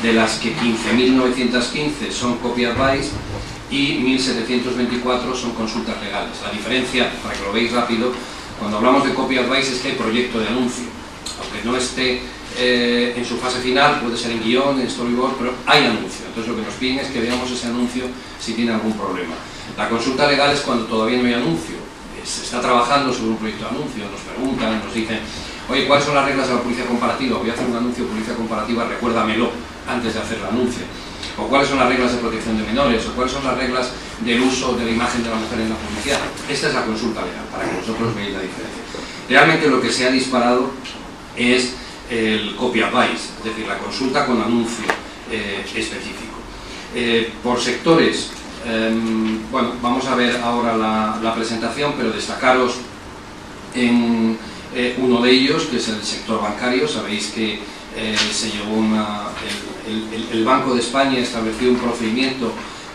de las que 15.915 son copy advice y 1.724 son consultas legales. La diferencia, para que lo veáis rápido, cuando hablamos de copy advice es que hay proyecto de anuncio, aunque no esté en su fase final, puede ser en guión, en storyboard, pero hay anuncio. Entonces lo que nos piden es que veamos ese anuncio si tiene algún problema. La consulta legal es cuando todavía no hay anuncio, se está trabajando sobre un proyecto de anuncio, nos preguntan, nos dicen: oye, ¿cuáles son las reglas de la publicidad comparativa? Voy a hacer un anuncio de publicidad comparativa, recuérdamelo antes de hacer el anuncio. O cuáles son las reglas de protección de menores, o cuáles son las reglas del uso de la imagen de la mujer en la publicidad. Esta es la consulta legal, para que vosotros veáis la diferencia. Realmente lo que se ha disparado es el copy advice, es decir, la consulta con anuncio específico. Por sectores, bueno, vamos a ver ahora la presentación, pero destacaros en uno de ellos, que es el sector bancario. Sabéis que se llevó el Banco de España estableció un procedimiento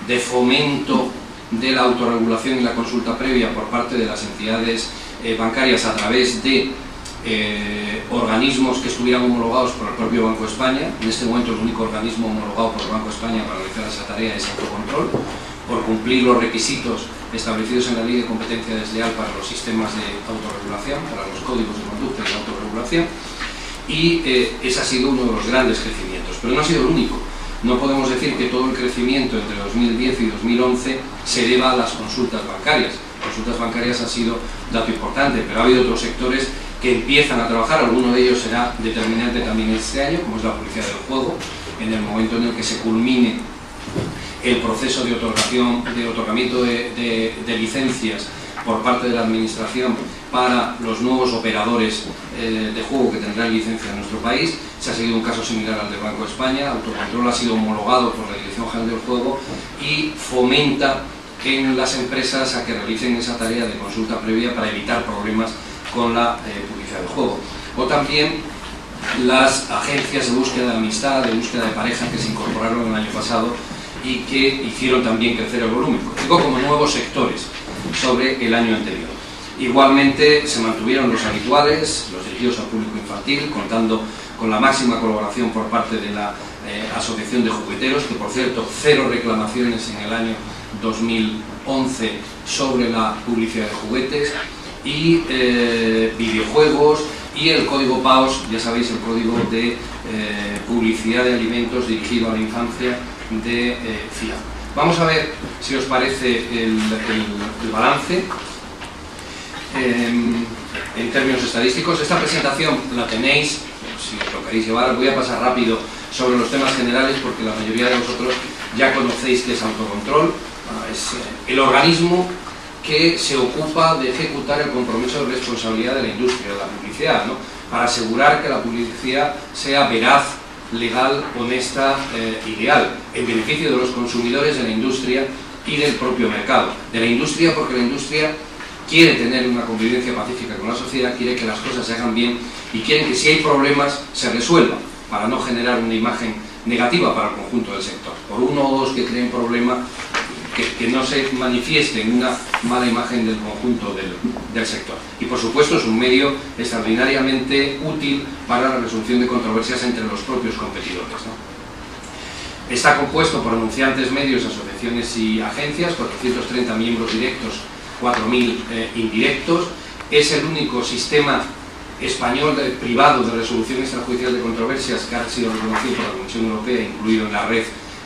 de fomento de la autorregulación y la consulta previa por parte de las entidades bancarias a través de organismos que estuvieran homologados por el propio Banco de España. En este momento el único organismo homologado por el Banco de España para realizar esa tarea es Autocontrol, por cumplir los requisitos establecidos en la Ley de Competencia Desleal para los sistemas de autorregulación, para los códigos de conducta y de autorregulación, y ese ha sido uno de los grandes crecimientos, pero no ha sido el único. No podemos decir que todo el crecimiento entre 2010 y 2011 se deba a las consultas bancarias. Consultas bancarias ha sido dato importante, pero ha habido otros sectores que empiezan a trabajar. Alguno de ellos será determinante también este año, como es la publicidad del juego, en el momento en el que se culmine el proceso de otorgamiento de licencias por parte de la Administración para los nuevos operadores de juego que tendrán licencia en nuestro país. Se ha seguido un caso similar al del Banco de España. Autocontrol ha sido homologado por la Dirección General del Juego y fomenta en las empresas a que realicen esa tarea de consulta previa para evitar problemas con la publicidad del juego. O también las agencias de búsqueda de amistad, de búsqueda de pareja, que se incorporaron el año pasado y que hicieron también crecer el volumen, como nuevos sectores sobre el año anterior. Igualmente se mantuvieron los habituales, los dirigidos al público infantil, contando con la máxima colaboración por parte de la Asociación de Jugueteros, que por cierto, 0 reclamaciones en el año 2011 sobre la publicidad de juguetes, y videojuegos, y el código PAOS, ya sabéis, el código de publicidad de alimentos dirigido a la infancia de FIA. Vamos a ver si os parece el balance en términos estadísticos. Esta presentación la tenéis, si os lo queréis llevar. Voy a pasar rápido sobre los temas generales porque la mayoría de vosotros ya conocéis que es Autocontrol. Es el organismo que se ocupa de ejecutar el compromiso de responsabilidad de la industria de la publicidad, ¿no?, para asegurar que la publicidad sea veraz, legal, honesta y leal, en beneficio de los consumidores, de la industria y del propio mercado. De la industria, porque la industria quiere tener una convivencia pacífica con la sociedad, quiere que las cosas se hagan bien y quiere que si hay problemas se resuelvan, para no generar una imagen negativa para el conjunto del sector. Por uno o dos que creen problema, que no se manifieste en una mala imagen del conjunto del sector. Y por supuesto es un medio extraordinariamente útil para la resolución de controversias entre los propios competidores, ¿no? Está compuesto por anunciantes, medios, asociaciones y agencias, 430 miembros directos, 4.000 indirectos. Es el único sistema español privado de resolución extrajudicial de controversias que ha sido reconocido por la Comisión Europea, incluido en la red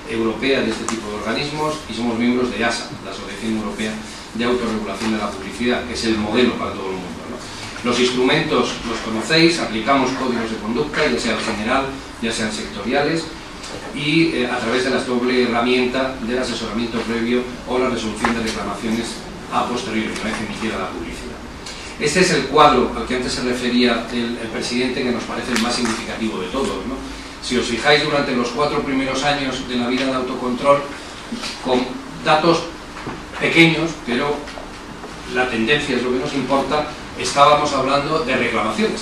europea de este tipo de organismos, y somos miembros de ASA, la Asociación Europea de Autorregulación de la Publicidad, que es el modelo para todo el mundo, ¿no? Los instrumentos los conocéis, aplicamos códigos de conducta, ya sean general, ya sean sectoriales, y a través de la doble herramienta del asesoramiento previo o la resolución de reclamaciones a posteriori, una vez emitida la publicidad. Este es el cuadro al que antes se refería el presidente, que nos parece el más significativo de todos, ¿no? Si os fijáis, durante los 4 primeros años de la vida de Autocontrol, con datos pequeños, pero la tendencia es lo que nos importa, estábamos hablando de reclamaciones.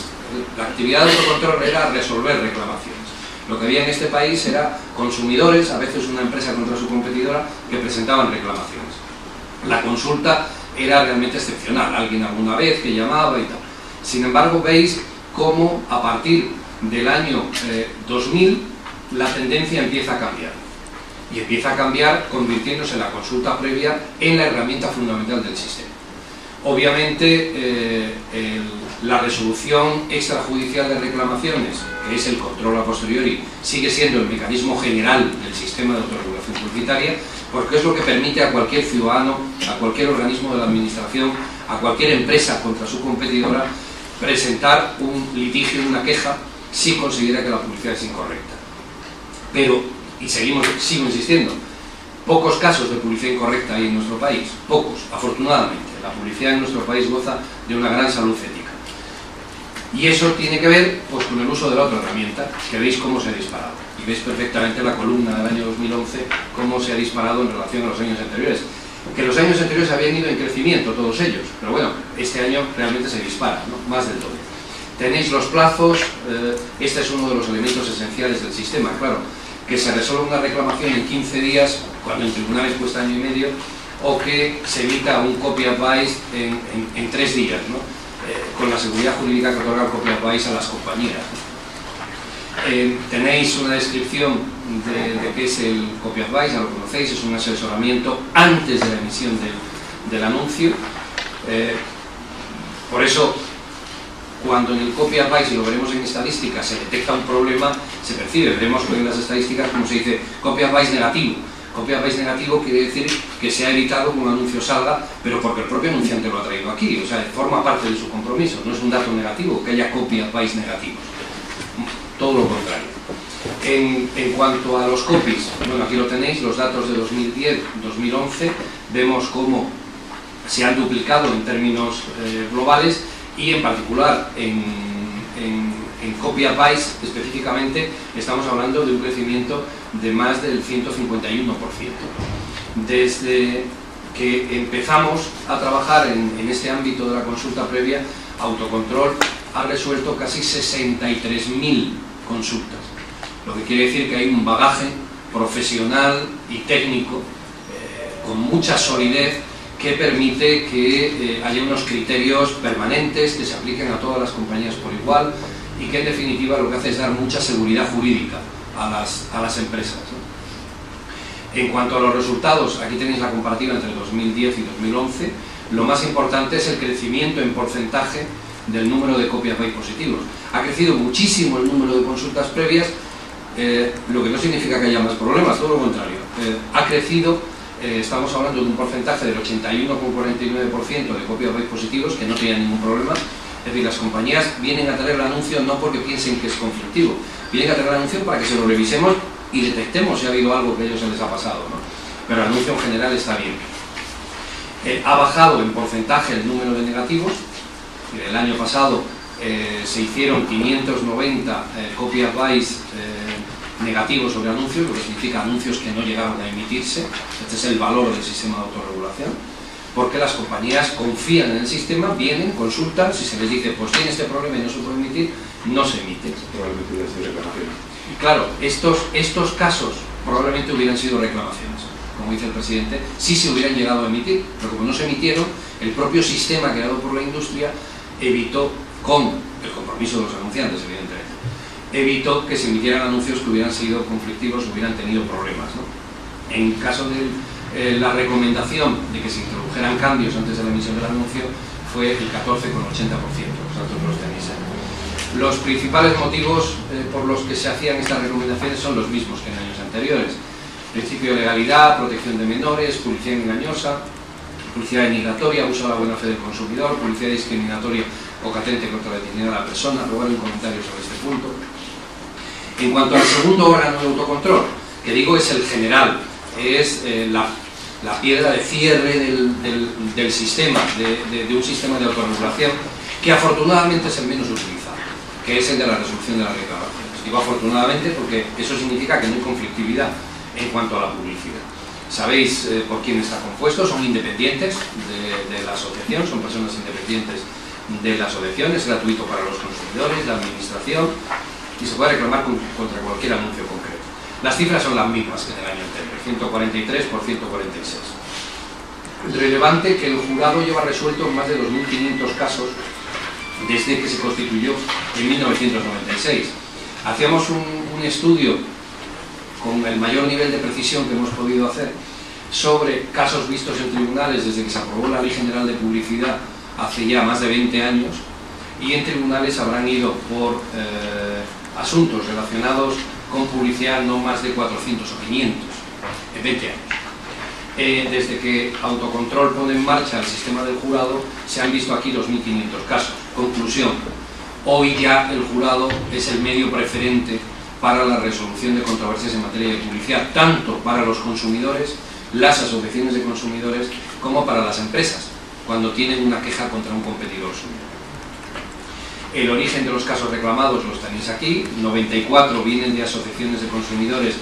La actividad de Autocontrol era resolver reclamaciones. Lo que había en este país era consumidores, a veces una empresa contra su competidora, que presentaban reclamaciones. La consulta era realmente excepcional, alguien alguna vez que llamaba y tal. Sin embargo, veis cómo a partir del año 2000 la tendencia empieza a cambiar. Y empieza a cambiar convirtiéndose la consulta previa en la herramienta fundamental del sistema. Obviamente, la resolución extrajudicial de reclamaciones, que es el control a posteriori, sigue siendo el mecanismo general del sistema de autorregulación publicitaria, porque es lo que permite a cualquier ciudadano, a cualquier organismo de la administración, a cualquier empresa contra su competidora, presentar un litigio, una queja, si considera que la publicidad es incorrecta. Pero, y sigo insistiendo, pocos casos de publicidad incorrecta hay en nuestro país, pocos, afortunadamente. La publicidad en nuestro país goza de una gran salud ética. Y eso tiene que ver pues, con el uso de la otra herramienta, que veis cómo se ha disparado. Y veis perfectamente la columna del año 2011, cómo se ha disparado en relación a los años anteriores. Que los años anteriores habían ido en crecimiento, todos ellos, pero bueno, este año realmente se dispara, ¿no? Más del doble. Tenéis los plazos, este es uno de los elementos esenciales del sistema, claro, que se resuelva una reclamación en 15 días, cuando en tribunales cuesta año y medio, o que se evita un copy advice en 3 días, ¿no? Con la seguridad jurídica que otorga el copy advice a las compañías. Tenéis una descripción de qué es el copy advice, ya lo conocéis, es un asesoramiento antes de la emisión del anuncio. Por eso, cuando en el copy advice, y lo veremos en estadísticas, se detecta un problema, se percibe, veremos en las estadísticas como se dice copy advice negativo. Copy advice negativo quiere decir que se ha evitado que un anuncio salga, pero porque el propio anunciante lo ha traído aquí, o sea, forma parte de su compromiso, no es un dato negativo, que haya copy advice negativos, todo lo contrario. En cuanto a los copies, bueno, aquí lo tenéis, los datos de 2010-2011, vemos cómo se han duplicado en términos globales y en particular en copy advice específicamente estamos hablando de un crecimiento de más del 151%. Desde que empezamos a trabajar en este ámbito de la consulta previa, Autocontrol ha resuelto casi 63.000 consultas, lo que quiere decir que hay un bagaje profesional y técnico con mucha solidez que permite que haya unos criterios permanentes que se apliquen a todas las compañías por igual y que en definitiva lo que hace es dar mucha seguridad jurídica a las empresas, ¿no? En cuanto a los resultados, aquí tenéis la comparativa entre 2010 y 2011, lo más importante es el crecimiento en porcentaje del número de copy advice positivos. Ha crecido muchísimo el número de consultas previas, lo que no significa que haya más problemas, todo lo contrario. Ha crecido, estamos hablando de un porcentaje del 81,49% de copy advice positivos que no tenían ningún problema. Es decir, las compañías vienen a traer el anuncio no porque piensen que es conflictivo, vienen a traer el anuncio para que se lo revisemos y detectemos si ha habido algo que a ellos se les ha pasado, ¿no? Pero el anuncio en general está bien. Ha bajado en porcentaje el número de negativos. El año pasado se hicieron 590 copy advice negativos sobre anuncios, lo que significa anuncios que no llegaron a emitirse. Este es el valor del sistema de autorregulación. Porque las compañías confían en el sistema, vienen, consultan, si se les dice pues tiene este problema y no se puede emitir, no se emite. Probablemente hubieran sido reclamaciones. Y claro, estos casos probablemente hubieran sido reclamaciones, como dice el presidente, si se hubieran llegado a emitir, pero como no se emitieron, el propio sistema creado por la industria evitó, con el compromiso de los anunciantes evidentemente, evitó que se emitieran anuncios que hubieran sido conflictivos, hubieran tenido problemas, ¿no? En caso de la recomendación de que se introdujeran cambios antes de la emisión del anuncio fue el 14,80%, los datos los tenéis ahí. Los principales motivos por los que se hacían estas recomendaciones son los mismos que en años anteriores: principio de legalidad, protección de menores, publicidad engañosa, publicidad denigratoria, uso de la buena fe del consumidor, publicidad discriminatoria o catente contra la dignidad de la persona. Luego hay un comentario sobre este punto. En cuanto al segundo órgano de autocontrol, que digo es el general, es la piedra de cierre del sistema, de un sistema de autorregulación que afortunadamente es el menos utilizado, que es el de la resolución de las reclamaciones. Digo afortunadamente porque eso significa que no hay conflictividad en cuanto a la publicidad. Sabéis por quién está compuesto, son independientes de la asociación, son personas independientes de la asociación, es gratuito para los consumidores, la administración, y se puede reclamar contra cualquier anuncio concreto. Las cifras son las mismas que en el año anterior, 143 por 146. Relevante que el jurado lleva resuelto más de 2.500 casos desde que se constituyó en 1996. Hacíamos un estudio con el mayor nivel de precisión que hemos podido hacer sobre casos vistos en tribunales desde que se aprobó la Ley General de Publicidad hace ya más de 20 años, y en tribunales habrán ido por asuntos relacionados con publicidad no más de 400 o 500 en 20 años. Desde que Autocontrol pone en marcha el sistema del jurado, se han visto aquí 2.500 casos. Conclusión: hoy ya el jurado es el medio preferente para la resolución de controversias en materia de publicidad, tanto para los consumidores, las asociaciones de consumidores, como para las empresas, cuando tienen una queja contra un competidor suyo. El origen de los casos reclamados los tenéis aquí. 94 vienen de asociaciones de consumidores,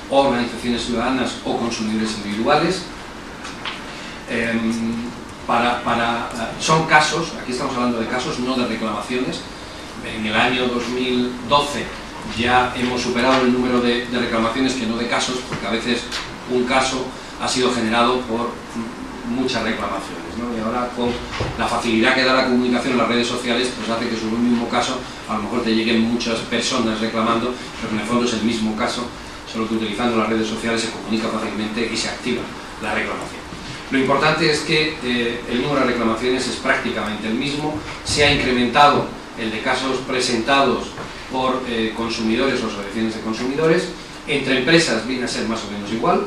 organizaciones ciudadanas o consumidores individuales. Son casos, aquí estamos hablando de casos, no de reclamaciones. En el año 2012 ya hemos superado el número de reclamaciones que no de casos, porque a veces un caso ha sido generado por muchas reclamaciones, ¿no? Y ahora, con la facilidad que da la comunicación en las redes sociales, pues hace que sobre un mismo caso a lo mejor te lleguen muchas personas reclamando, pero en el fondo es el mismo caso, solo que utilizando las redes sociales se comunica fácilmente y se activa la reclamación. Lo importante es que el número de reclamaciones es prácticamente el mismo. Se ha incrementado el de casos presentados por consumidores o asociaciones de consumidores. Entre empresas viene a ser más o menos igual.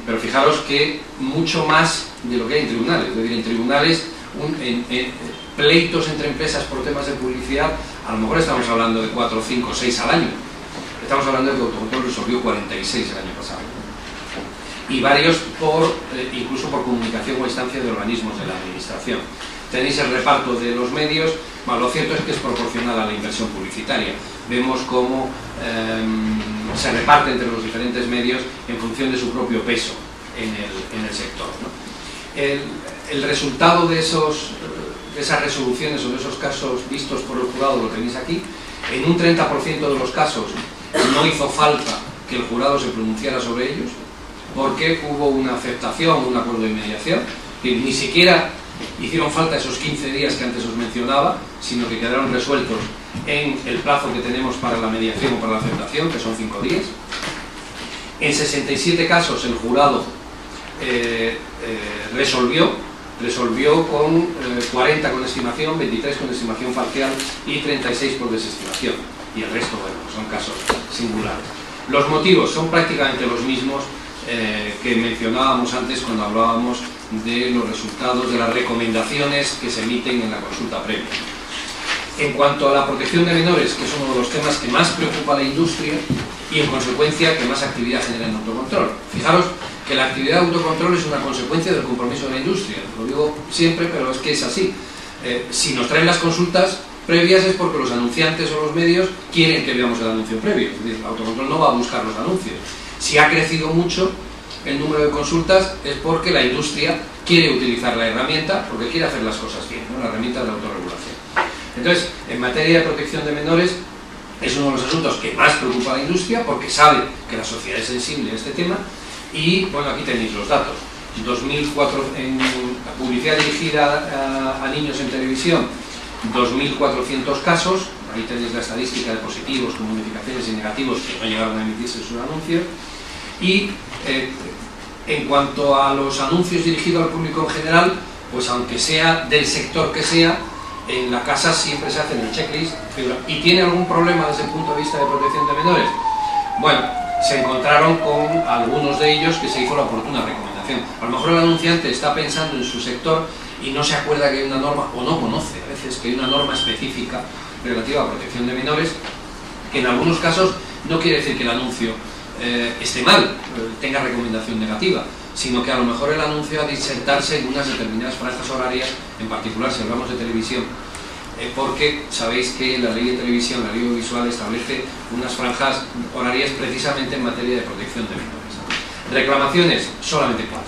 Pero fijaros que mucho más de lo que hay en tribunales. Es decir, en tribunales, pleitos entre empresas por temas de publicidad, a lo mejor estamos hablando de 4, 5, 6 al año. Estamos hablando de que Autocontrol resolvió 46 el año pasado. Y varios incluso por comunicación o instancia de organismos de la administración. Tenéis el reparto de los medios. Bueno, lo cierto es que es proporcional a la inversión publicitaria. Vemos cómo se reparte entre los diferentes medios en función de su propio peso en el sector, ¿no? El resultado de esas resoluciones o de esos casos vistos por el jurado lo tenéis aquí. En un 30% de los casos no hizo falta que el jurado se pronunciara sobre ellos, porque hubo una aceptación, un acuerdo de mediación, que ni siquiera hicieron falta esos 15 días que antes os mencionaba, sino que quedaron resueltos en el plazo que tenemos para la mediación o para la aceptación, que son 5 días. En 67 casos el jurado resolvió con 40 con estimación, 23 con estimación parcial y 36 por desestimación. Y el resto, bueno, son casos singulares. Los motivos son prácticamente los mismos que mencionábamos antes cuando hablábamos de los resultados de las recomendaciones que se emiten en la consulta previa. En cuanto a la protección de menores, que es uno de los temas que más preocupa a la industria y en consecuencia que más actividad genera en Autocontrol. Fijaros que la actividad de Autocontrol es una consecuencia del compromiso de la industria. Lo digo siempre, pero es que es así. Si nos traen las consultas previas es porque los anunciantes o los medios quieren que veamos el anuncio previo. Es decir, Autocontrol no va a buscar los anuncios. Si ha crecido mucho el número de consultas es porque la industria quiere utilizar la herramienta, porque quiere hacer las cosas bien, ¿no? La herramienta de la autorregulación. Entonces, en materia de protección de menores, es uno de los asuntos que más preocupa a la industria, porque sabe que la sociedad es sensible a este tema. Y, bueno, aquí tenéis los datos. 2004 en publicidad dirigida a niños en televisión, 2.400 casos. Ahí tenéis la estadística de positivos, comunicaciones y negativos que no llegaron a emitirse sus anuncios. Y en cuanto a los anuncios dirigidos al público en general, pues aunque sea del sector que sea, en la casa siempre se hacen el checklist. ¿Y tiene algún problema desde el punto de vista de protección de menores? Bueno, se encontraron con algunos de ellos que se hizo la oportuna recomendación. A lo mejor el anunciante está pensando en su sector y no se acuerda que hay una norma, o no conoce a veces que hay una norma específica relativa a protección de menores, que en algunos casos no quiere decir que el anuncio esté mal, tenga recomendación negativa, sino que a lo mejor el anuncio ha de insertarse en unas determinadas franjas horarias, en particular si hablamos de televisión, porque sabéis que la ley de televisión, la ley audiovisual, establece unas franjas horarias precisamente en materia de protección de menores. Reclamaciones, solamente 4,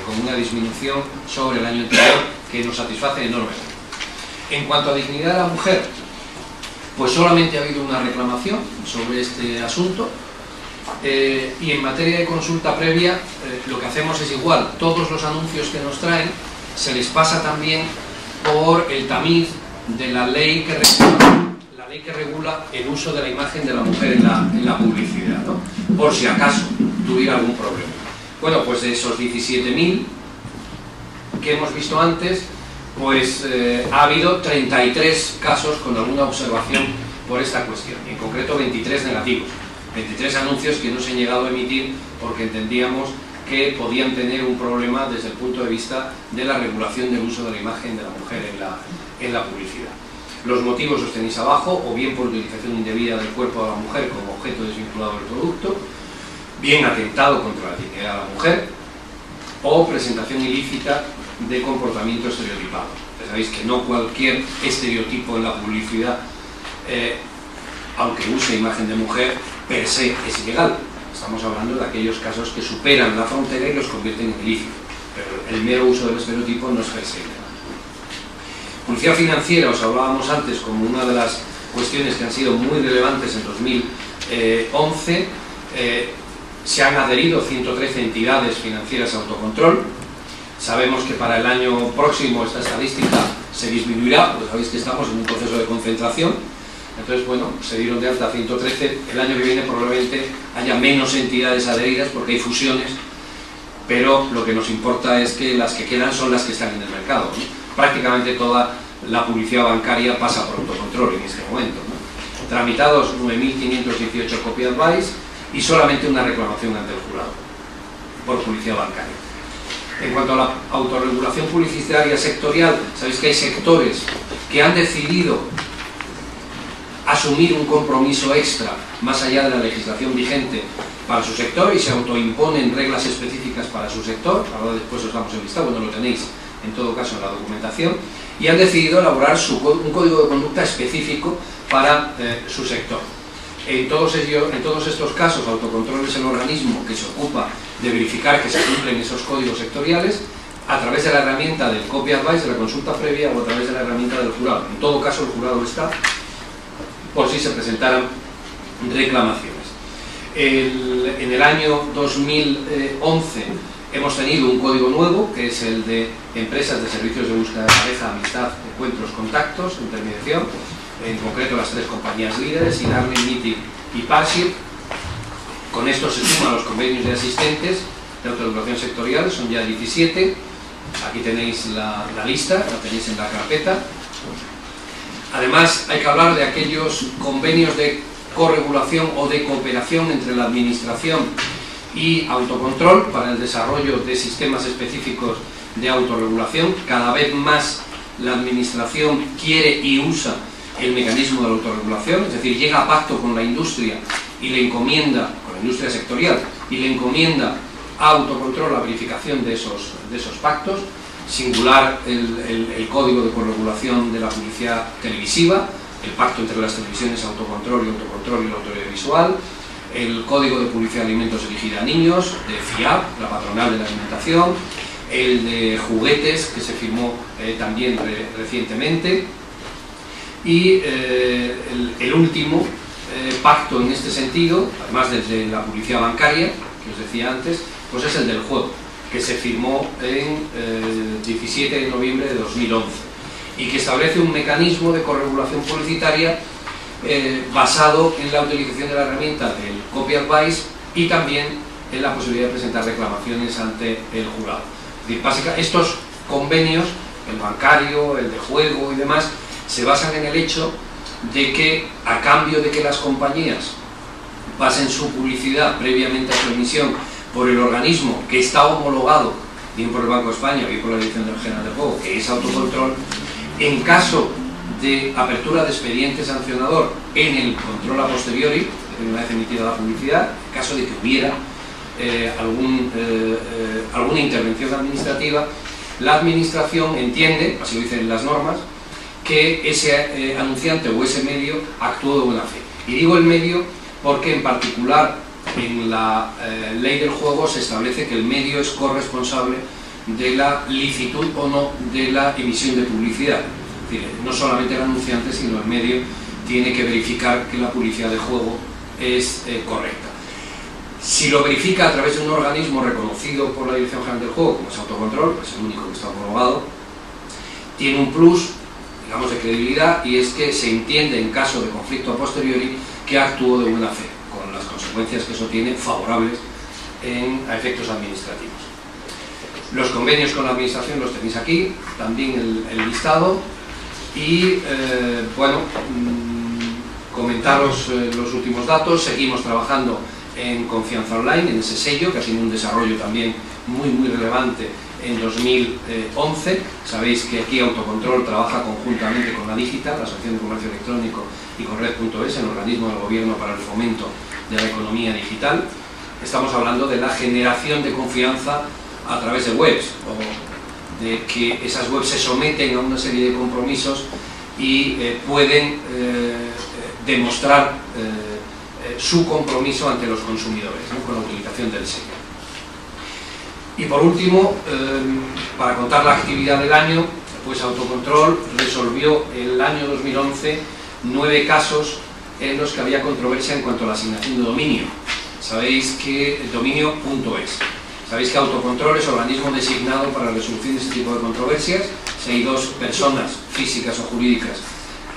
con una disminución sobre el año anterior que nos satisface enormemente. En cuanto a dignidad de la mujer, pues solamente ha habido una reclamación sobre este asunto. Y en materia de consulta previa, lo que hacemos es igual. Todos los anuncios que nos traen se les pasa también por el tamiz de la ley que regula ley que regula el uso de la imagen de la mujer en la publicidad, ¿no? Por si acaso tuviera algún problema. Bueno, pues de esos 17.000 que hemos visto antes, pues ha habido 33 casos con alguna observación por esta cuestión, en concreto 23 negativos, 23 anuncios que no se han llegado a emitir porque entendíamos que podían tener un problema desde el punto de vista de la regulación del uso de la imagen de la mujer en la publicidad. Los motivos los tenéis abajo, o bien por utilización indebida del cuerpo de la mujer como objeto desvinculado del producto, bien atentado contra la dignidad de la mujer, o presentación ilícita de comportamiento estereotipado. Ya sabéis que no cualquier estereotipo en la publicidad, aunque use imagen de mujer, per se es ilegal. Estamos hablando de aquellos casos que superan la frontera y los convierten en ilícitos, pero el mero uso del estereotipo no es per se ilegal. Publicidad financiera, os hablábamos antes como una de las cuestiones que han sido muy relevantes en 2011. Se han adherido 113 entidades financieras a autocontrol. Sabemos que para el año próximo esta estadística se disminuirá, pues sabéis que estamos en un proceso de concentración. Entonces, bueno, se dieron de alta 113. El año que viene probablemente haya menos entidades adheridas porque hay fusiones, pero lo que nos importa es que las que quedan son las que están en el mercado, ¿no? Prácticamente toda la publicidad bancaria pasa por autocontrol en este momento, ¿no? Tramitados 9.518 copy advice y solamente una reclamación ante el jurado por publicidad bancaria. En cuanto a la autorregulación publicitaria sectorial, sabéis que hay sectores que han decidido asumir un compromiso extra más allá de la legislación vigente para su sector y se autoimponen reglas específicas para su sector. Ahora después os damos el listado, bueno, lo tenéis en todo caso en la documentación, y han decidido elaborar un código de conducta específico para su sector. En todos estos casos, autocontrol es el organismo que se ocupa de verificar que se cumplen esos códigos sectoriales a través de la herramienta del copy advice, de la consulta previa, o a través de la herramienta del jurado. En todo caso, el jurado está por si se presentaran reclamaciones. En el año 2011 hemos tenido un código nuevo, que es el de empresas de servicios de búsqueda de pareja, amistad, encuentros, contactos, intermediación, en concreto las 3 compañías líderes, Inarmin, Meeting y Parship. Con esto se suman los convenios de asistentes de autorregulación sectorial, son ya 17. Aquí tenéis la lista, la tenéis en la carpeta. Además, hay que hablar de aquellos convenios de corregulación o de cooperación entre la administración y autocontrol para el desarrollo de sistemas específicos de autorregulación. Cada vez más la administración quiere y usa el mecanismo de la autorregulación, es decir, llega a pacto con la industria y le encomienda, con la industria sectorial, y le encomienda a autocontrol la verificación de esos pactos. Singular el código de corregulación de la publicidad televisiva, el pacto entre las televisiones autocontrol y el audiovisual, el código de publicidad de alimentos dirigida a niños, de FIAP, la patronal de la alimentación, el de juguetes, que se firmó también recientemente, y el último pacto en este sentido, además de la publicidad bancaria, que os decía antes, pues es el del juego, que se firmó en 17 de noviembre de 2011 y que establece un mecanismo de corregulación publicitaria basado en la utilización de la herramienta del copy advice y también en la posibilidad de presentar reclamaciones ante el jurado. Es decir, básicamente estos convenios, el bancario, el de juego y demás, se basan en el hecho de que, a cambio de que las compañías pasen su publicidad previamente a su emisión por el organismo que está homologado, bien por el Banco de España, bien por la Dirección General de Juego, que es autocontrol, en caso de apertura de expediente sancionador en el control a posteriori, una vez emitida la publicidad, en caso de que hubiera alguna intervención administrativa, la administración entiende, así lo dicen las normas, que ese anunciante o ese medio actuó de buena fe. Y digo el medio porque en particular en la ley del juego se establece que el medio es corresponsable de la licitud o no de la emisión de publicidad. Es decir, no solamente el anunciante, sino el medio tiene que verificar que la publicidad de juego es correcta. Si lo verifica a través de un organismo reconocido por la Dirección General del Juego, como es Autocontrol, es el único que está homologado, tiene un plus digamos, de credibilidad, y es que se entiende en caso de conflicto a posteriori que actuó de buena fe, con las consecuencias que eso tiene favorables a efectos administrativos. Los convenios con la administración los tenéis aquí, también el listado, y bueno, comentaros los últimos datos. Seguimos trabajando en Confianza Online, en ese sello que ha tenido un desarrollo también muy relevante en 2011. Sabéis que aquí Autocontrol trabaja conjuntamente con la Digital, la Asociación de Comercio Electrónico, y con Red.es, el organismo del gobierno para el fomento de la economía digital. Estamos hablando de la generación de confianza a través de webs, o de que esas webs se someten a una serie de compromisos y pueden demostrar su compromiso ante los consumidores, ¿no?, con la utilización del sello. Y por último, para contar la actividad del año, pues Autocontrol resolvió el año 2011 9 casos en los que había controversia en cuanto a la asignación de dominio. Sabéis que el dominio.es. Sabéis que Autocontrol es organismo designado para la resolución de este tipo de controversias. Si hay dos personas físicas o jurídicas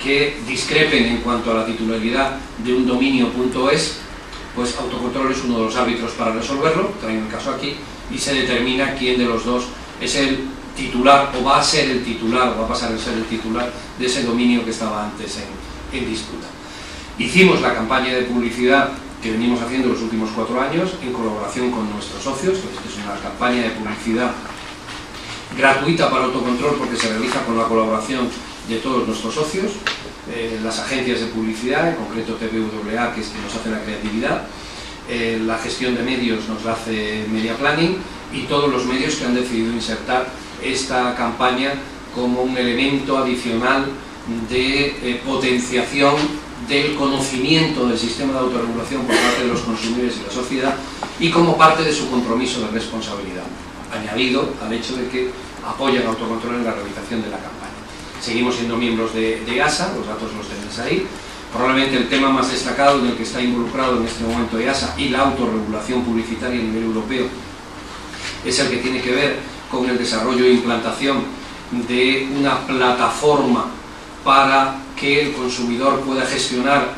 que discrepen en cuanto a la titularidad de un dominio.es, pues Autocontrol es uno de los árbitros para resolverlo. Traigo el caso aquí y se determina quién de los dos es el titular, o va a ser el titular, o va a pasar a ser el titular de ese dominio que estaba antes en disputa. Hicimos la campaña de publicidad que venimos haciendo los últimos 4 años en colaboración con nuestros socios. Es una campaña de publicidad gratuita para Autocontrol porque se realiza con la colaboración de todos nuestros socios, las agencias de publicidad, en concreto TVWA, que es quien nos hace la creatividad, la gestión de medios nos la hace Media Planning, y todos los medios que han decidido insertar esta campaña como un elemento adicional de potenciación del conocimiento del sistema de autorregulación por parte de los consumidores y la sociedad, y como parte de su compromiso de responsabilidad, añadido al hecho de que apoyan Autocontrol en la realización de la campaña. Seguimos siendo miembros de EASA, los datos los tenéis ahí. Probablemente el tema más destacado en el que está involucrado en este momento EASA y la autorregulación publicitaria a nivel europeo es el que tiene que ver con el desarrollo e implantación de una plataforma para que el consumidor pueda gestionar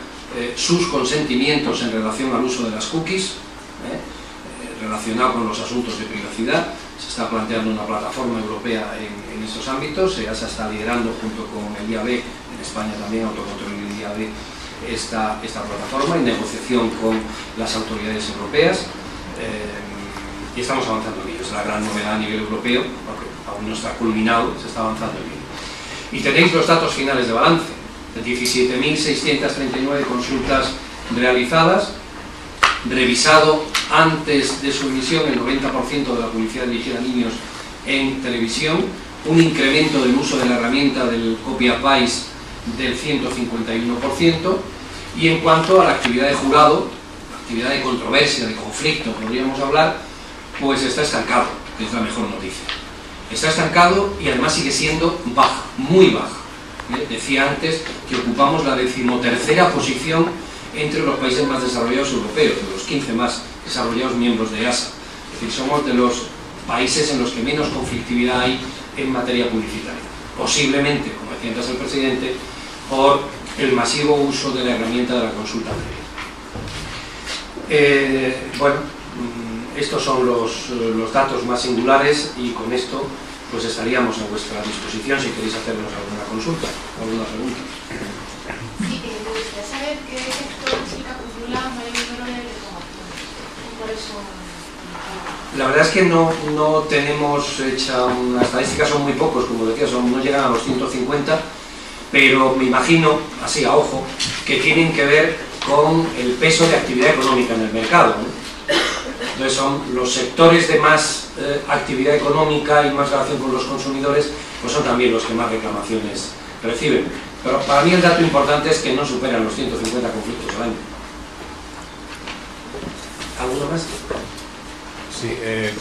sus consentimientos en relación al uso de las cookies, relacionado con los asuntos de privacidad. Se está planteando una plataforma europea en estos ámbitos. EASA está liderando junto con el IAB, en España también Autocontrol y el IAB, esta plataforma en negociación con las autoridades europeas, y estamos avanzando en ello. Es la gran novedad a nivel europeo, aunque aún no está culminado, se está avanzando en ello. Y tenéis los datos finales de balance: 17.639 consultas realizadas, revisado antes de su emisión el 90% de la publicidad dirigida a niños en televisión, un incremento del uso de la herramienta del copy advice del 151%, y en cuanto a la actividad de jurado, actividad de controversia, de conflicto, podríamos hablar, pues está estancado, que es la mejor noticia. Está estancado y además sigue siendo baja, muy baja. Decía antes que ocupamos la 13ª posición entre los países más desarrollados europeos, de los 15 más desarrollados miembros de EASA. Es decir, somos de los países en los que menos conflictividad hay en materia publicitaria. Posiblemente, como decía antes el presidente, por el masivo uso de la herramienta de la consulta previa. Bueno, estos son los datos más singulares, y con esto pues estaríamos a vuestra disposición si queréis hacernos alguna consulta, alguna pregunta. Sí, me gustaría saber qué sector acumula mayor número de reclamaciones. Por eso... La verdad es que no tenemos hecha una estadística, son muy pocos, como decía, no llegan a los 150, pero me imagino, así a ojo, que tienen que ver con el peso de actividad económica en el mercado, ¿no? Entonces son los sectores de más actividad económica y más relación con los consumidores, pues son también los que más reclamaciones reciben. Pero para mí el dato importante es que no superan los 150 conflictos al año. ¿Alguno más? Sí,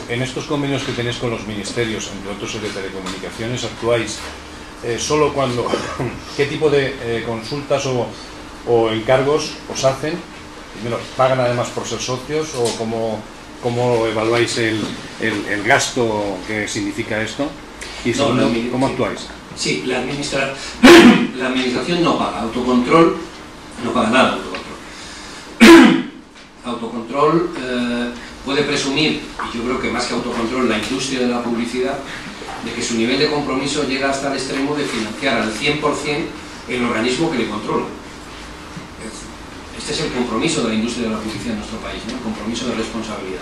en estos convenios que tenéis con los ministerios, entre otros el de telecomunicaciones, actuáis solo cuando, ¿qué tipo de consultas o encargos os hacen? Primero, ¿pagan además por ser socios, o cómo evaluáis el gasto que significa esto? Y segundo, ¿cómo actuáis? Sí, la administración no paga, autocontrol no paga nada, autocontrol puede presumir, y yo creo que más que autocontrol, la industria de la publicidad, de que su nivel de compromiso llega hasta el extremo de financiar al 100% el organismo que le controla. Este es el compromiso de la industria de la publicidad en nuestro país, ¿no? El compromiso de responsabilidad.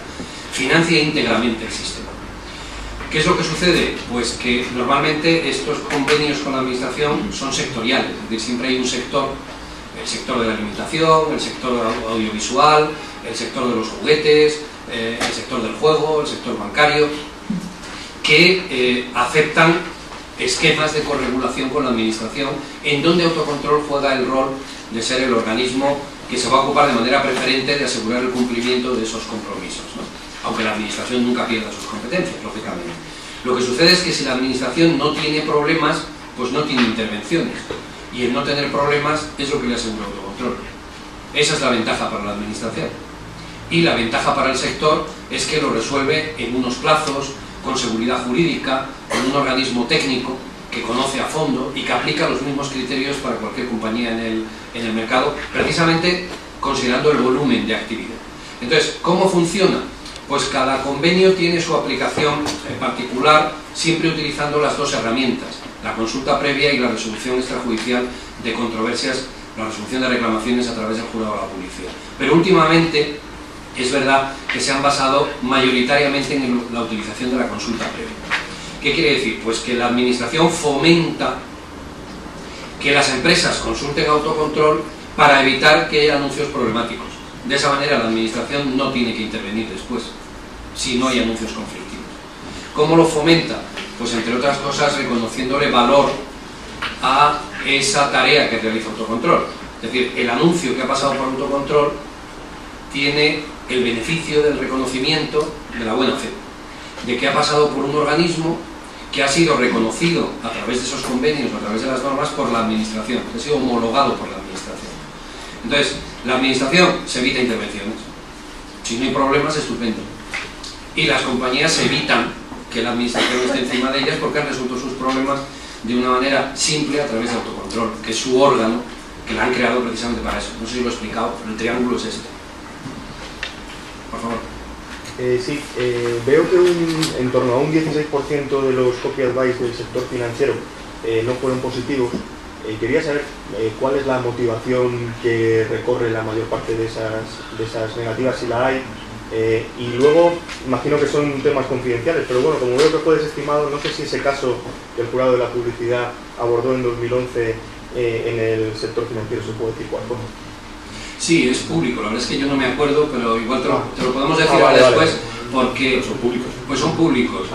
Financia íntegramente el sistema. ¿Qué es lo que sucede? Pues que normalmente estos convenios con la administración son sectoriales, es decir, siempre hay un sector, el sector de la alimentación, el sector audiovisual, el sector de los juguetes, el sector del juego, el sector bancario, que aceptan esquemas de corregulación con la administración, en donde autocontrol juega el rol de ser el organismo que se va a ocupar de manera preferente de asegurar el cumplimiento de esos compromisos, ¿no? Aunque la administración nunca pierda sus competencias, lógicamente. Lo que sucede es que si la administración no tiene problemas, pues no tiene intervenciones. Y el no tener problemas es lo que le asegura autocontrol. Esa es la ventaja para la administración. Y la ventaja para el sector es que lo resuelve en unos plazos, con seguridad jurídica, con un organismo técnico que conoce a fondo y que aplica los mismos criterios para cualquier compañía en el mercado, precisamente considerando el volumen de actividad. Entonces, ¿cómo funciona? Pues cada convenio tiene su aplicación en particular, siempre utilizando las dos herramientas, la consulta previa y la resolución extrajudicial de controversias, la resolución de reclamaciones a través del jurado de la publicidad. Pero últimamente es verdad que se han basado mayoritariamente en la utilización de la consulta previa. ¿Qué quiere decir? Pues que la administración fomenta que las empresas consulten autocontrol para evitar que haya anuncios problemáticos. De esa manera la administración no tiene que intervenir después, si no hay anuncios conflictivos. ¿Cómo lo fomenta? Pues entre otras cosas reconociéndole valor a esa tarea que realiza autocontrol. Es decir, el anuncio que ha pasado por autocontrol tiene el beneficio del reconocimiento de la buena fe, de que ha pasado por un organismo que ha sido reconocido a través de esos convenios, a través de las normas, por la administración, que ha sido homologado por la administración. Entonces, la administración se evita intervenciones. Si no hay problemas, estupendo. Y las compañías evitan que la administración esté encima de ellas porque han resuelto sus problemas de una manera simple a través de autocontrol, que es su órgano, que la han creado precisamente para eso. No sé si lo he explicado, pero el triángulo es este. Por favor. Sí, veo que en torno a un 16% de los copy advice del sector financiero no fueron positivos. Quería saber cuál es la motivación que recorre la mayor parte de esas negativas, si la hay. Y luego, imagino que son temas confidenciales, pero bueno, como veo que fue desestimado, no sé si ese caso que el jurado de la publicidad abordó en 2011 en el sector financiero, ¿se puede decir cuál fue? Sí, es público, la verdad es que yo no me acuerdo, pero igual te lo podemos decir ahora después, porque son públicos. Pues son públicos.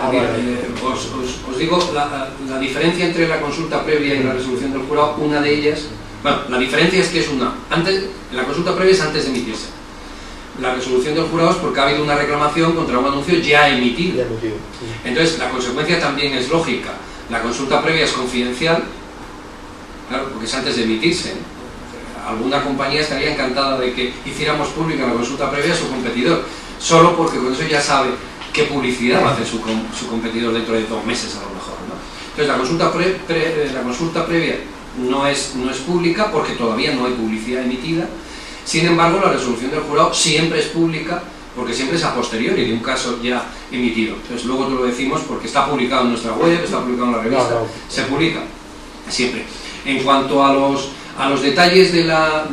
Os digo, la diferencia entre la consulta previa y la resolución del jurado, una de ellas, bueno, la diferencia es que es la consulta previa es antes de emitirse. La resolución del jurado es porque ha habido una reclamación contra un anuncio ya emitido. Entonces, la consecuencia también es lógica. La consulta previa es confidencial, claro, porque es antes de emitirse. Alguna compañía estaría encantada de que hiciéramos pública la consulta previa a su competidor, solo porque con eso ya sabe qué publicidad va a hacer su competidor dentro de 2 meses a lo mejor, ¿no? Entonces la consulta previa no es pública porque todavía no hay publicidad emitida. Sin embargo, la resolución del jurado siempre es pública porque siempre es a posteriori de un caso ya emitido. Entonces luego te lo decimos porque está publicado en nuestra web, está publicado en la revista, se publica siempre. En cuanto a los detalles de la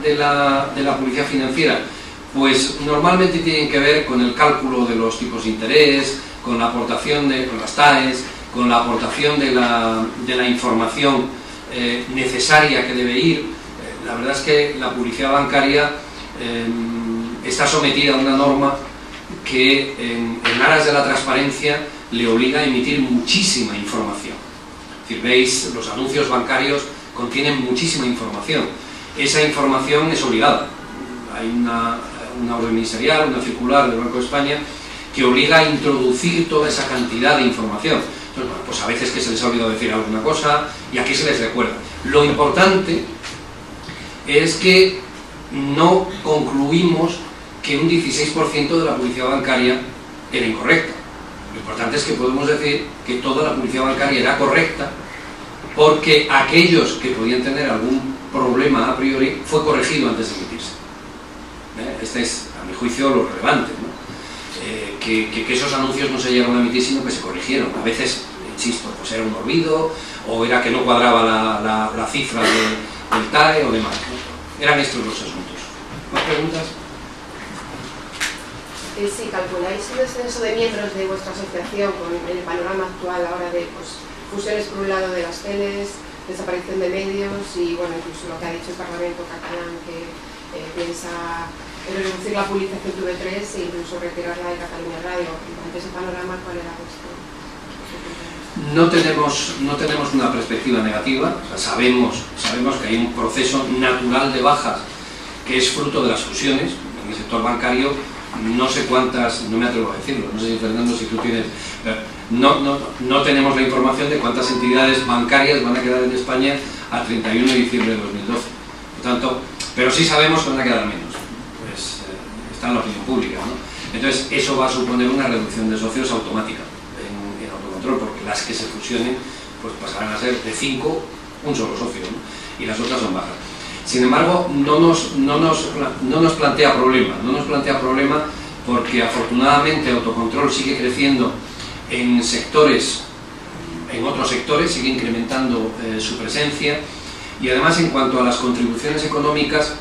publicidad financiera, pues normalmente tienen que ver con el cálculo de los tipos de interés, con la aportación con las TAEs, con la aportación de la información necesaria que debe ir. La verdad es que la publicidad bancaria está sometida a una norma que en aras de la transparencia le obliga a emitir muchísima información. Es decir, veis, los anuncios bancarios contienen muchísima información. Esa información es obligada. Hay una orden ministerial, una circular del Banco de España que obliga a introducir toda esa cantidad de información. Entonces, bueno, pues a veces que se les ha olvidado decir alguna cosa y aquí se les recuerda. Lo importante es que no concluimos que un 16% de la publicidad bancaria era incorrecta. Lo importante es que podemos decir que toda la publicidad bancaria era correcta porque aquellos que podían tener algún problema a priori fue corregido antes de emitirse. Este es, a mi juicio, lo relevante, ¿no? Que esos anuncios no se llegaron a emitir, sino que se corrigieron. A veces, insisto, pues era un olvido, o era que no cuadraba la cifra del TAE o demás, ¿no? Eran estos los asuntos. ¿Más preguntas? Si calculáis un descenso de miembros de vuestra asociación con el panorama actual ahora de fusiones por un lado de las teles, desaparición de medios y bueno, incluso lo que ha dicho el Parlamento catalán que piensa reducir la publicación TV3 e incluso retirarla de Cataluña Radio. Ante ese panorama, ¿cuál era vuestro? No tenemos una perspectiva negativa. O sea, sabemos que hay un proceso natural de bajas que es fruto de las fusiones. En el sector bancario no sé cuántas, no me atrevo a decirlo, no sé si Fernando, si tú tienes, no tenemos la información de cuántas entidades bancarias van a quedar en España a 31 de diciembre de 2012. Por tanto, pero sí sabemos que van a quedar menos, pues está en la opinión pública, ¿no? Entonces eso va a suponer una reducción de socios automática en autocontrol, porque las que se fusionen pues pasarán a ser de 5 un solo socio, ¿no? Y las otras son bajas. Sin embargo, no nos plantea problema porque afortunadamente Autocontrol sigue creciendo en otros sectores, sigue incrementando su presencia, y además en cuanto a las contribuciones económicas,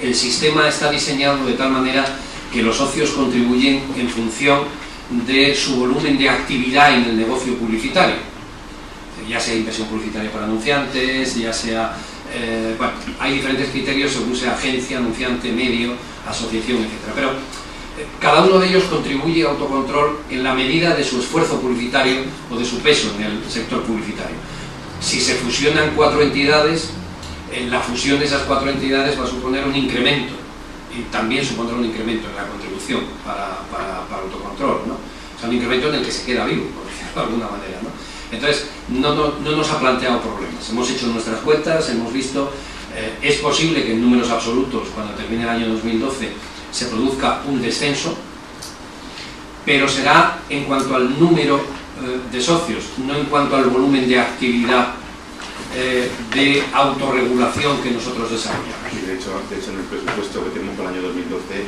el sistema está diseñado de tal manera que los socios contribuyen en función de su volumen de actividad en el negocio publicitario, ya sea inversión publicitaria para anunciantes, ya sea... bueno, hay diferentes criterios según sea agencia, anunciante, medio, asociación, etc. Pero cada uno de ellos contribuye a Autocontrol en la medida de su esfuerzo publicitario o de su peso en el sector publicitario. Si se fusionan 4 entidades, la fusión de esas 4 entidades va a suponer un incremento, y también supondrá un incremento en la contribución para Autocontrol, ¿no? O sea, un incremento en el que se queda vivo, por decirlo de alguna manera, ¿no? Entonces, no nos ha planteado problemas. Hemos hecho nuestras cuentas, hemos visto, es posible que en números absolutos, cuando termine el año 2012, se produzca un descenso, pero será en cuanto al número de socios, no en cuanto al volumen de actividad de autorregulación que nosotros desarrollamos. Y de hecho en el presupuesto que tenemos para el año 2012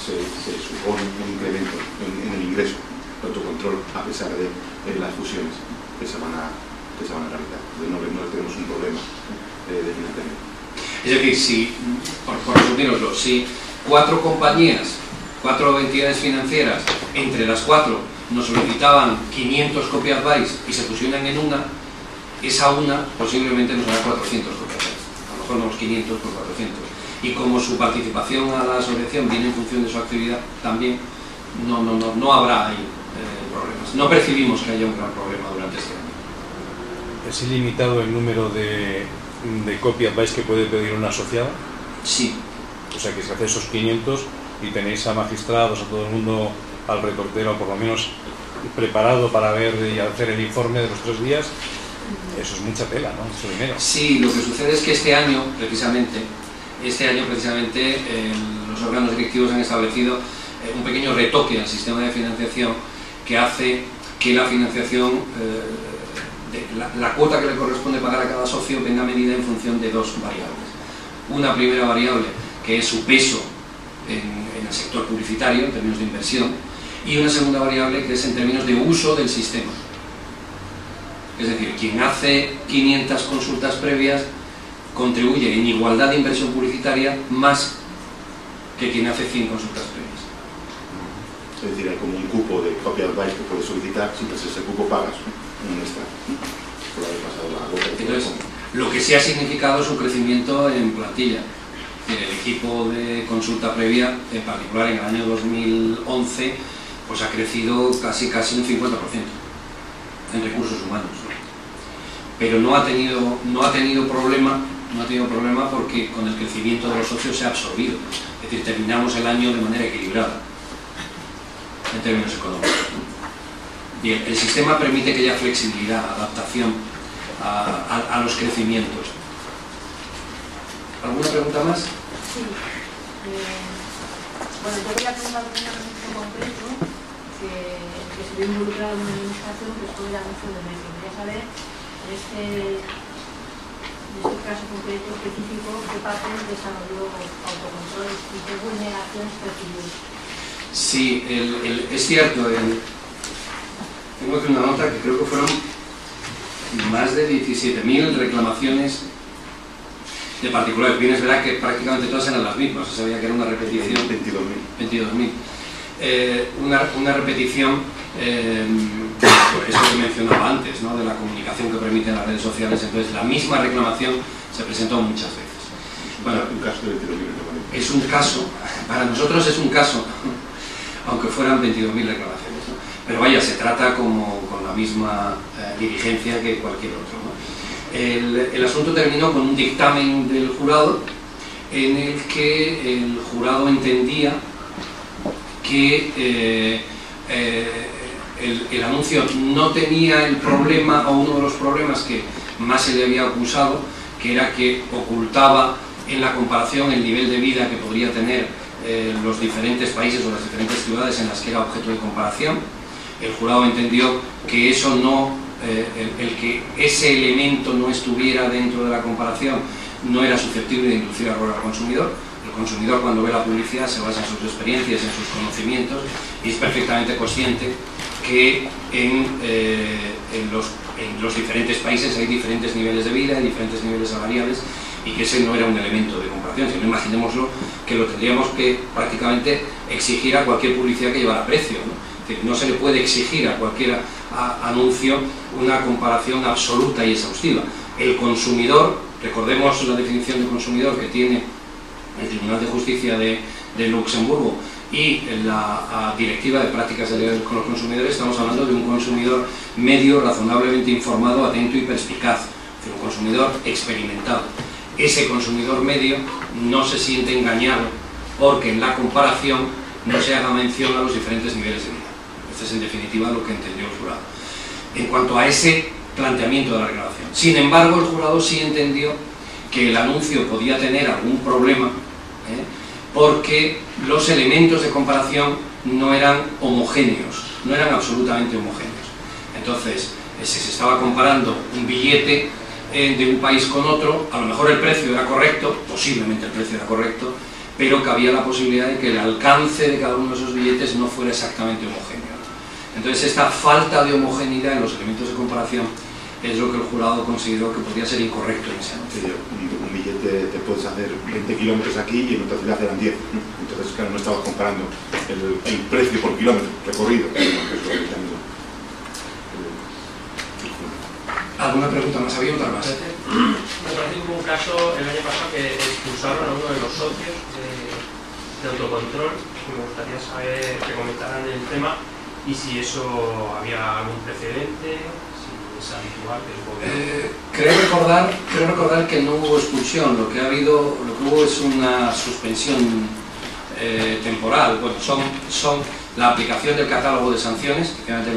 se supone un incremento en el ingreso de Autocontrol a pesar de las fusiones que se van a realizar. No tenemos un problema de financiamiento. Es decir, si, por resumíroslo, si 4 compañías, 4 entidades financieras, entre las 4 nos solicitaban 500 copias bytes y se fusionan en una, esa una posiblemente nos hará 400 copias bytes. A lo mejor no los 500, por 400. Y como su participación a la asociación viene en función de su actividad, también no habrá ahí problemas. No percibimos que haya un gran problema durante este año. ¿Es ilimitado el número de copias bytes que puede pedir una asociada? Sí. O sea que se hace esos 500 y tenéis a magistrados, a todo el mundo, al reportero, por lo menos preparado para ver y hacer el informe de los 3 días. Eso es mucha tela, ¿no? Mucho dinero. Sí, lo que sucede es que este año precisamente los órganos directivos han establecido un pequeño retoque al sistema de financiación que hace que la financiación, la cuota que le corresponde pagar a cada socio venga medida en función de 2 variables. Una primera variable que es su peso en el sector publicitario, en términos de inversión, y una segunda variable que es en términos de uso del sistema. Es decir, quien hace 500 consultas previas contribuye en igualdad de inversión publicitaria más que quien hace 100 consultas previas. Es decir, hay como un cupo de copias bytes que puedes solicitar, si tras ese cupo pagas un extra por haber pasado la gota. Entonces, lo que sí ha significado es un crecimiento en plantilla. El equipo de consulta previa, en particular en el año 2011, pues ha crecido casi un 50% en recursos humanos. Pero no ha tenido problema porque con el crecimiento de los socios se ha absorbido. Es decir, terminamos el año de manera equilibrada en términos económicos. Bien, el sistema permite que haya flexibilidad, adaptación a los crecimientos. ¿Alguna pregunta más? Sí. Bueno, yo quería preguntar por un ejemplo concreto que estuve involucrado en una administración que fue el anuncio de Messi. Quería saber En este caso concreto específico, ¿qué partes desarrolló autocontrol y qué vulneraciones percibió? Sí, es cierto, tengo aquí una nota que creo que fueron más de 17.000 reclamaciones de particulares. Bien, es verdad que prácticamente todas eran las mismas, se sabía que era una repetición. 22.000. Una repetición, eso que mencionaba antes, ¿no?, de la comunicación que permiten las redes sociales. Entonces, la misma reclamación se presentó muchas veces. Bueno, un caso de 22.000. Es un caso, para nosotros es un caso, aunque fueran 22.000 reclamaciones, ¿no? Pero vaya, se trata con la misma diligencia que cualquier otro, ¿no? El asunto terminó con un dictamen del jurado en el que el jurado entendía que el anuncio no tenía el problema, o uno de los problemas que más se le había acusado, que era que ocultaba en la comparación el nivel de vida que podría tener los diferentes países o las diferentes ciudades en las que era objeto de comparación. El jurado entendió que eso no, el que ese elemento no estuviera dentro de la comparación no era susceptible de inducir error al consumidor. El consumidor, cuando ve la publicidad, se basa en sus experiencias, en sus conocimientos, y es perfectamente consciente que en los diferentes países hay diferentes niveles de vida, hay diferentes niveles salariales, y que ese no era un elemento de comparación. Si no, imaginémoslo, que lo tendríamos que prácticamente exigir a cualquier publicidad que llevara precio, ¿no? Es decir, no se le puede exigir a cualquier anuncio una comparación absoluta y exhaustiva. El consumidor, recordemos la definición de consumidor que tiene el Tribunal de Justicia de Luxemburgo y la Directiva de Prácticas de Ley con los Consumidores, estamos hablando de un consumidor medio, razonablemente informado, atento y perspicaz, es decir, un consumidor experimentado. Ese consumidor medio no se siente engañado porque en la comparación no se haga mención a los diferentes niveles de vida. Esto es en definitiva lo que entendió el jurado en cuanto a ese planteamiento de la reclamación. Sin embargo, el jurado sí entendió que el anuncio podía tener algún problema, porque los elementos de comparación no eran homogéneos, no eran absolutamente homogéneos. Entonces, si se estaba comparando un billete de un país con otro, a lo mejor el precio era correcto, posiblemente el precio era correcto, pero cabía la posibilidad de que el alcance de cada uno de esos billetes no fuera exactamente homogéneo. Entonces, esta falta de homogeneidad en los elementos de comparación es lo que el jurado consideró que podía ser incorrecto en ese anuncio. Un billete te puedes hacer 20 kilómetros aquí y en otra ciudad eran 10. Entonces, claro, no estabas comparando el precio por kilómetro recorrido. ¿Alguna pregunta más? ¿Había otra más? Me parece que hubo un caso el año pasado que expulsaron a uno de los socios de autocontrol. Me gustaría saber que comentaran el tema y si eso había algún precedente, si es habitual que el gobierno... Creo recordar que no hubo expulsión. Lo que hubo es una suspensión temporal. Bueno, son la aplicación del catálogo de sanciones. Efectivamente,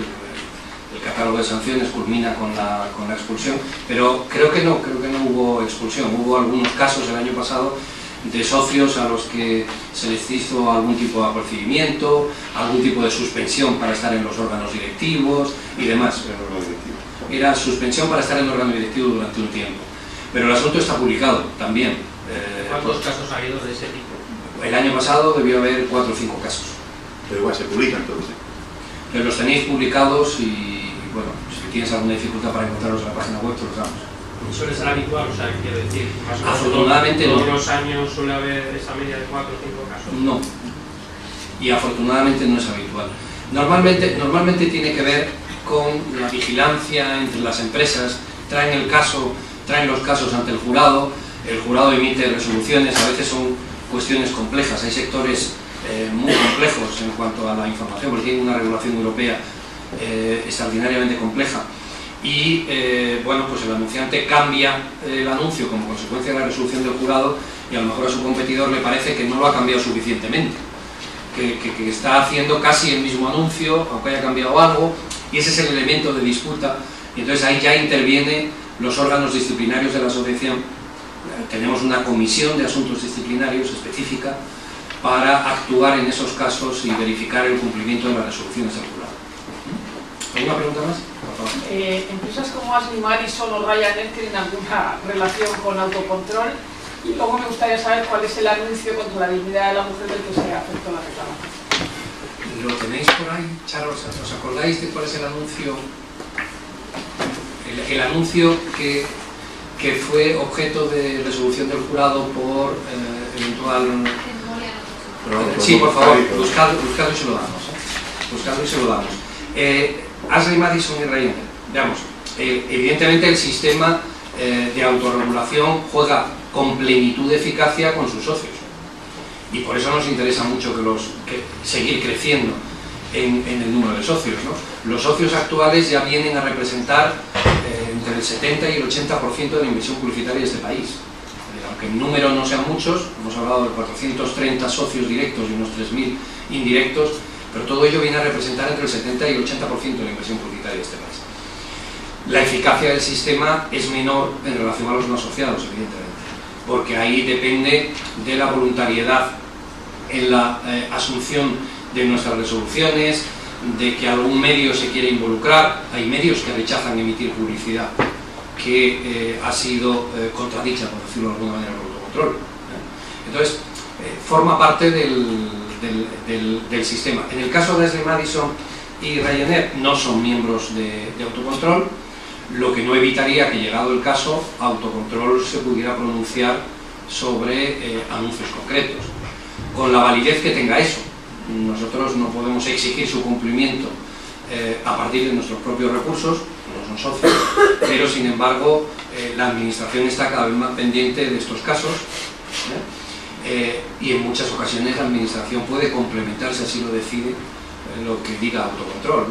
el catálogo de sanciones culmina con la expulsión, pero creo que no hubo expulsión. Hubo algunos casos el año pasado de socios a los que se les hizo algún tipo de apercibimiento, algún tipo de suspensión para estar en los órganos directivos y demás. Era suspensión para estar en el órgano directivo durante un tiempo. Pero el asunto está publicado también. ¿Cuántos casos ha habido de ese tipo? El año pasado debió haber 4 o 5 casos. Pero igual se publican todos. Pero los tenéis publicados y, bueno, si tienes alguna dificultad para encontrarlos en la página web, te los damos. ¿Y suele ser habitual? O sea, quiero decir, más o menos afortunadamente todos no. los años suele haber esa media de 4 o 5 casos. No. Y afortunadamente no es habitual. Normalmente tiene que ver con la vigilancia entre las empresas. Traen los casos ante el jurado emite resoluciones, a veces son cuestiones complejas, hay sectores muy complejos en cuanto a la información, porque tiene una regulación europea extraordinariamente compleja. Y bueno, pues el anunciante cambia el anuncio como consecuencia de la resolución del jurado y a lo mejor a su competidor le parece que no lo ha cambiado suficientemente, que está haciendo casi el mismo anuncio, aunque haya cambiado algo, y ese es el elemento de disputa. Y entonces ahí ya intervienen los órganos disciplinarios de la asociación. Tenemos una comisión de asuntos disciplinarios específica para actuar en esos casos y verificar el cumplimiento de las resoluciones del jurado. ¿Alguna pregunta más? Por favor. favor. Empresas como Ashley Madison o Ryanair tienen alguna relación con autocontrol, y luego me gustaría saber cuál es el anuncio contra la dignidad de la mujer del que se afectó la reclamación. ¿Lo tenéis por ahí, Charo? ¿Os acordáis de cuál es el anuncio? El anuncio que fue objeto de resolución del jurado por eventual... Sí, por favor, buscadlo y se lo damos. Buscadlo y se lo damos. Ashley Madison y Ryanair. Veamos, evidentemente el sistema de autorregulación juega con plenitud de eficacia con sus socios. Y por eso nos interesa mucho seguir creciendo en el número de socios, ¿no? Los socios actuales ya vienen a representar entre el 70 y el 80% de la inversión publicitaria de este país. Aunque en número no sean muchos, hemos hablado de 430 socios directos y unos 3.000 indirectos, pero todo ello viene a representar entre el 70 y el 80% de la inversión publicitaria de este país. La eficacia del sistema es menor en relación a los no asociados, evidentemente, porque ahí depende de la voluntariedad en la asunción de nuestras resoluciones, de que algún medio se quiere involucrar. Hay medios que rechazan emitir publicidad que ha sido contradicha, por decirlo de alguna manera, por el autocontrol. Entonces, forma parte del sistema. En el caso de Ashley Madison y Ryanair no son miembros de autocontrol, lo que no evitaría que, llegado el caso, autocontrol se pudiera pronunciar sobre anuncios concretos, con la validez que tenga eso. Nosotros no podemos exigir su cumplimiento a partir de nuestros propios recursos, no son socios, pero sin embargo la administración está cada vez más pendiente de estos casos, y en muchas ocasiones la administración puede complementar, si así lo decide, lo que diga autocontrol,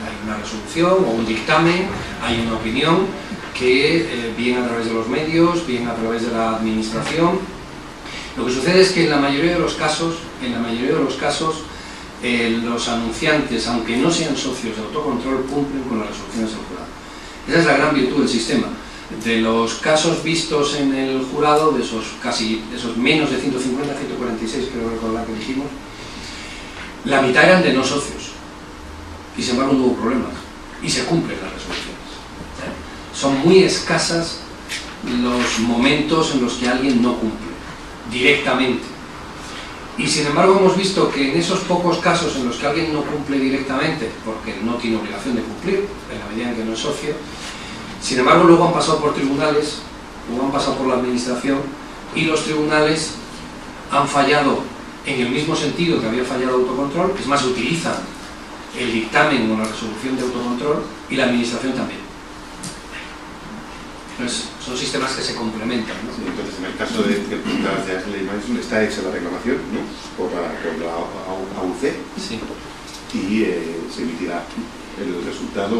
hay una resolución o un dictamen, hay una opinión que bien a través de los medios, bien a través de la administración. Lo que sucede es que en la mayoría de los casos, los anunciantes, aunque no sean socios de autocontrol, cumplen con las resoluciones del jurado. Esa es la gran virtud del sistema. De los casos vistos en el jurado, de esos menos de 150, 146, creo recordar que dijimos, la mitad eran de no socios. Y sin embargo no hubo problemas. Y se cumplen las resoluciones. Son muy escasas los momentos en los que alguien no cumple directamente. Y sin embargo hemos visto que en esos pocos casos en los que alguien no cumple directamente, porque no tiene obligación de cumplir, en la medida en que no es socio, sin embargo luego han pasado por tribunales, luego han pasado por la administración, y los tribunales han fallado en el mismo sentido que había fallado autocontrol, es más, utilizan el dictamen o la resolución de autocontrol, y la administración también. Entonces, son sistemas que se complementan, ¿no? Sí, entonces, en el caso de Ashley Madison, está hecha la reclamación, ¿no?, por la AUC, sí, y se emitirá el resultado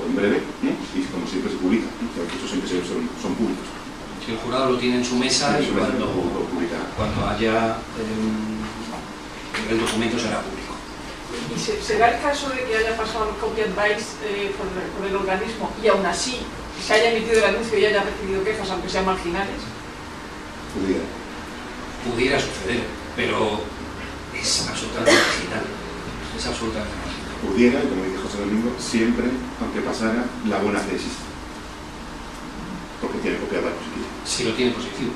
en breve, ¿no?, y como siempre se publica, ¿no?, porque esos siempre son públicos. Si el jurado lo tiene en su mesa, y cuando haya el documento será público. ¿Y será el caso de que haya pasado el copy advice por el organismo y aún así se haya emitido el anuncio y haya recibido quejas, aunque sean marginales? Pudiera suceder, pero es absolutamente marginal. Es absolutamente marginal. Pudiera, y como dice José Domingo, siempre, aunque pasara, la buena fe existe. Porque tiene copia advice positivo. Si lo tiene positivo.